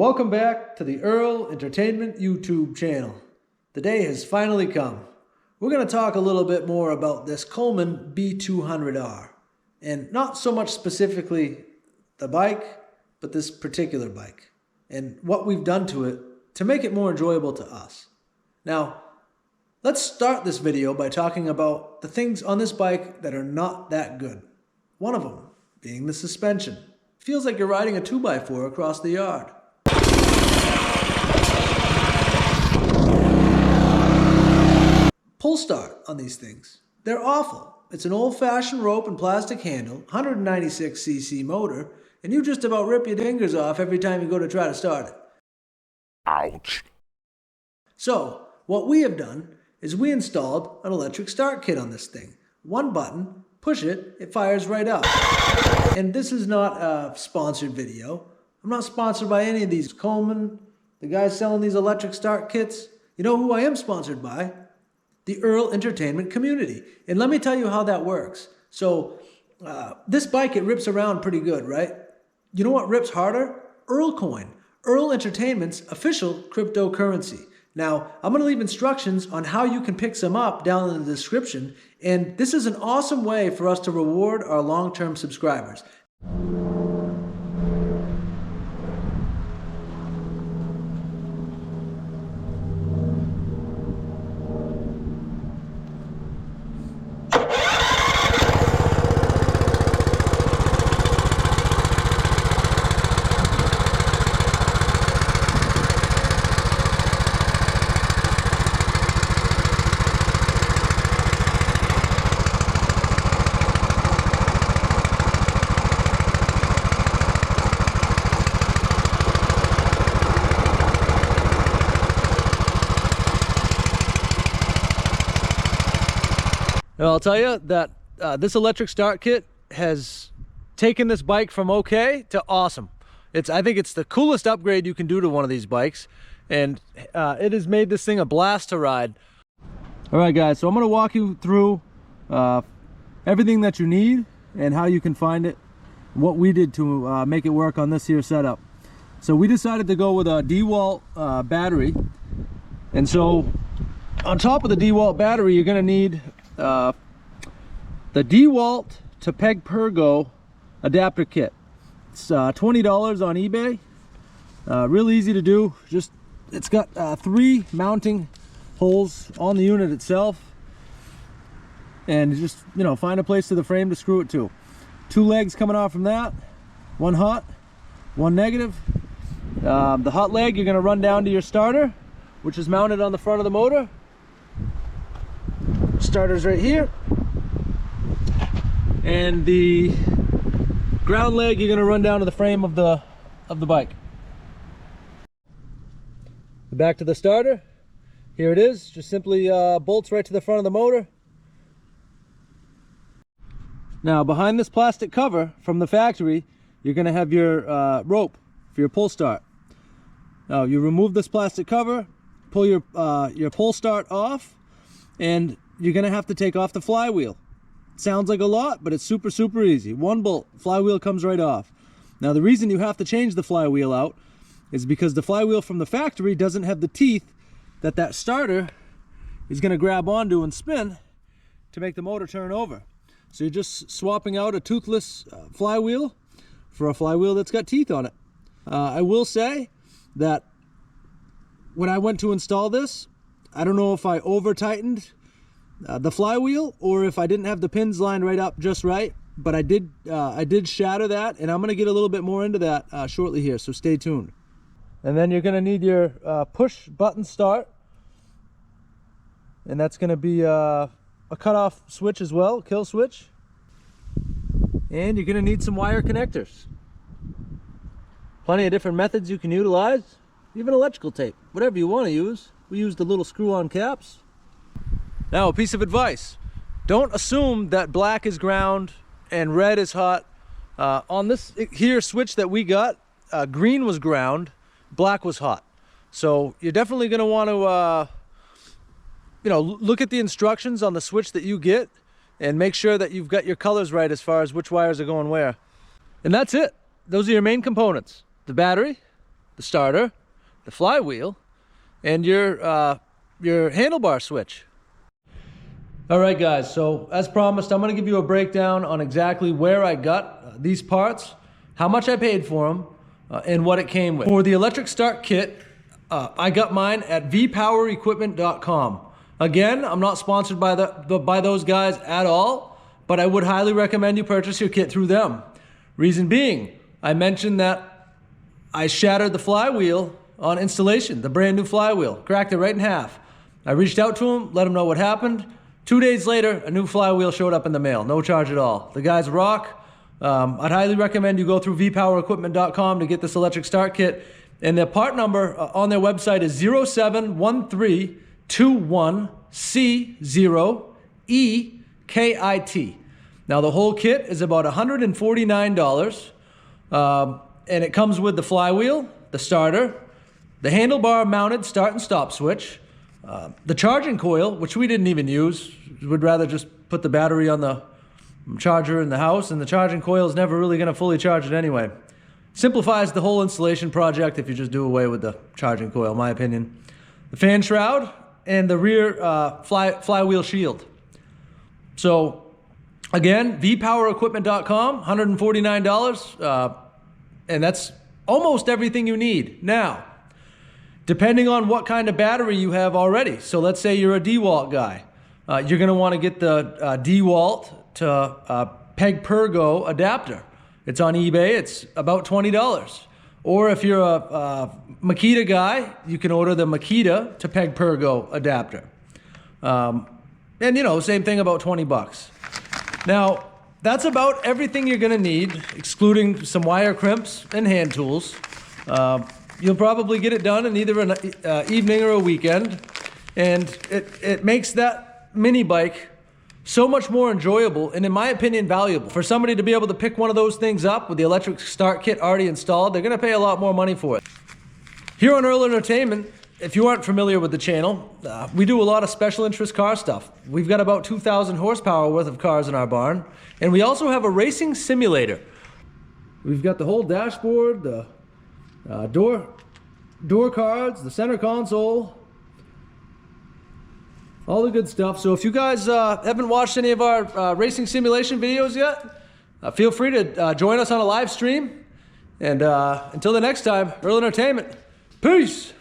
Welcome back to the Earl Entertainment YouTube channel. The day has finally come. We're going to talk a little bit more about this Coleman B200r. And not so much specifically the bike, but this particular bike. And what we've done to it to make it more enjoyable to us. Now, let's start this video by talking about the things on this bike that are not that good. One of them being the suspension. Feels like you're riding a 2x4 across the yard. Pull start on these things. They're awful. It's an old-fashioned rope and plastic handle, 196cc motor, and you just about rip your fingers off every time you go to try to start it. Ouch. So, what we have done is we installed an electric start kit on this thing. One button, push it, it fires right up. And this is not a sponsored video. I'm not sponsored by any of these. Coleman, the guys selling these electric start kits. You know who I am sponsored by? The Earl Entertainment community. And let me tell you how that works. So, this bike, it rips around pretty good, right? You know what rips harder? Earl Coin. Earl Entertainment's official cryptocurrency. Now, I'm going to leave instructions on how you can pick some up down in the description, and this is an awesome way for us to reward our long-term subscribers. Well, I'll tell you that this electric start kit has taken this bike from okay to awesome. I think it's the coolest upgrade you can do to one of these bikes, and it has made this thing a blast to ride. All right, guys, so I'm going to walk you through everything that you need and how you can find it, what we did to make it work on this here setup. So we decided to go with a Dewalt battery, and so on top of the Dewalt battery, you're going to need the Dewalt to Peg Pergo adapter kit. It's $20 on eBay. Real easy to do. It's got 3 mounting holes on the unit itself, and you just find a place to the frame to screw it to. 2 legs coming off from that, one hot, one negative. The hot leg you're going to run down to your starter, which is mounted on the front of the motor. Starter's right here, and the ground leg you're going to run down to the frame of the bike. Back to the starter. Here it is. Just simply bolts right to the front of the motor. Now behind this plastic cover from the factory, you're going to have your rope for your pull start. Now you remove this plastic cover, pull your pull start off, and you're going to have to take off the flywheel. Sounds like a lot, but it's super easy. One bolt, flywheel comes right off. Now the reason you have to change the flywheel out is because the flywheel from the factory doesn't have the teeth that starter is going to grab onto and spin to make the motor turn over. So you're just swapping out a toothless flywheel for a flywheel that's got teeth on it. I will say that when I went to install this, I don't know if I over tightened the flywheel or if I didn't have the pins lined right up just right, but I did shatter that, and I'm going to get a little bit more into that shortly here, so stay tuned. And then you're going to need your push button start, and that's going to be a cutoff switch as well, kill switch, and you're going to need some wire connectors. Plenty of different methods you can utilize, even electrical tape, whatever you want to use. We used the little screw-on caps. Now, a piece of advice. Don't assume that black is ground and red is hot. On this here switch that we got, green was ground, black was hot. So you're definitely going to want to look at the instructions on the switch that you get and make sure that you've got your colors right as far as which wires are going where. And that's it. Those are your main components. The battery, the starter, the flywheel, and your handlebar switch. All right, guys, so as promised, I'm going to give you a breakdown on exactly where I got these parts, how much I paid for them, and what it came with. For the electric start kit, I got mine at vpowerequipment.com. Again, I'm not sponsored by those guys at all, but I would highly recommend you purchase your kit through them. Reason being, I mentioned that I shattered the flywheel on installation, the brand new flywheel, cracked it right in half. I reached out to them, let them know what happened. 2 days later, a new flywheel showed up in the mail, no charge at all. The guys rock. I'd highly recommend you go through vpowerequipment.com to get this electric start kit. And the part number on their website is 071321C0EKIT. Now the whole kit is about $149, and it comes with the flywheel, the starter, the handlebar mounted start and stop switch, the charging coil, which we didn't even use. We'd rather just put the battery on the charger in the house, and the charging coil is never really going to fully charge it anyway. Simplifies the whole installation project if you just do away with the charging coil, in my opinion. The fan shroud and the rear flywheel shield. So again, vpowerequipment.com, $149, and that's almost everything you need. Now, depending on what kind of battery you have already. So let's say you're a Dewalt guy. You're going to want to get the Dewalt to peg-per-go adapter. It's on eBay. It's about $20. Or if you're a Makita guy, you can order the Makita to peg-per-go adapter. And you know, same thing, about 20 bucks. Now, that's about everything you're going to need, excluding some wire crimps and hand tools. You'll probably get it done in either an evening or a weekend, and it makes that mini bike so much more enjoyable and, in my opinion, valuable. For somebody to be able to pick one of those things up with the electric start kit already installed, they're going to pay a lot more money for it. Here on Earl Entertainment, if you aren't familiar with the channel, we do a lot of special interest car stuff. We've got about 2,000 horsepower worth of cars in our barn, and we also have a racing simulator. We've got the whole dashboard, the door cards, the center console, all the good stuff. So if you guys haven't watched any of our racing simulation videos yet, feel free to join us on a live stream. And until the next time, Earl Entertainment, peace!